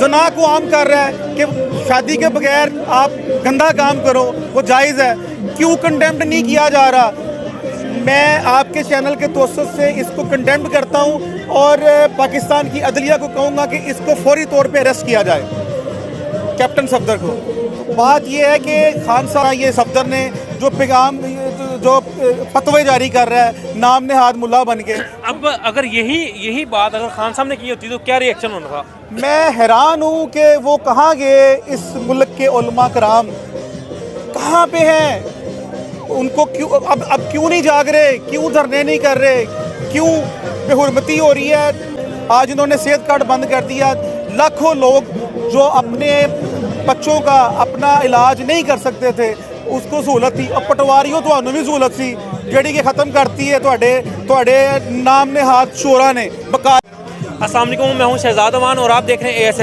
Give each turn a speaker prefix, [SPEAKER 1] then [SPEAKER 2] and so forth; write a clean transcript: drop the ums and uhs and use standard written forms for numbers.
[SPEAKER 1] زنا کو عام کر رہا ہے کہ شادی کے بغیر آپ گندا کام کرو، وہ جائز ہے، کیوں کنڈیمڈ نہیں کیا جا رہا؟ میں آپ کے چینل کے توسط سے اس کو کنڈیمڈ کرتا ہوں اور پاکستان کی عدلیہ کو کہوں گا کہ اس کو فوری طور پہ اریسٹ کیا جائے، کیپٹن صفدر کو۔ بات یہ ہے کہ خان صاحب یہ صفدر نے جو پیغام جو فتوے جاری کر رہا ہے نام نہاد ملا بن کے،
[SPEAKER 2] اب اگر یہی بات اگر خان صاحب نے کی ہوتی تو کیا ری ایکشن ہونا تھا؟
[SPEAKER 1] میں حیران ہوں کہ وہ کہاں گئے، اس ملک کے علماء کرام کہاں پہ ہیں؟ ان کو کیوں اب کیوں نہیں جاگ رہے؟ کیوں دھرنے نہیں کر رہے؟ کیوں بے حرمتی ہو رہی ہے؟ آج انہوں نے صحت کارڈ بند کر دیا، لاکھوں لوگ جو اپنے بچوں کا اپنا علاج نہیں کر سکتے تھے اس کو سہولت تھی، اور پٹواریوں تو بھی سہولت سی جڑی کہ ختم کرتی ہے تواڈے نام نہاد شورا نے بقا۔
[SPEAKER 2] السلام علیکم، میں ہوں شہزاد امان اور آپ دیکھ رہے ہیں ASN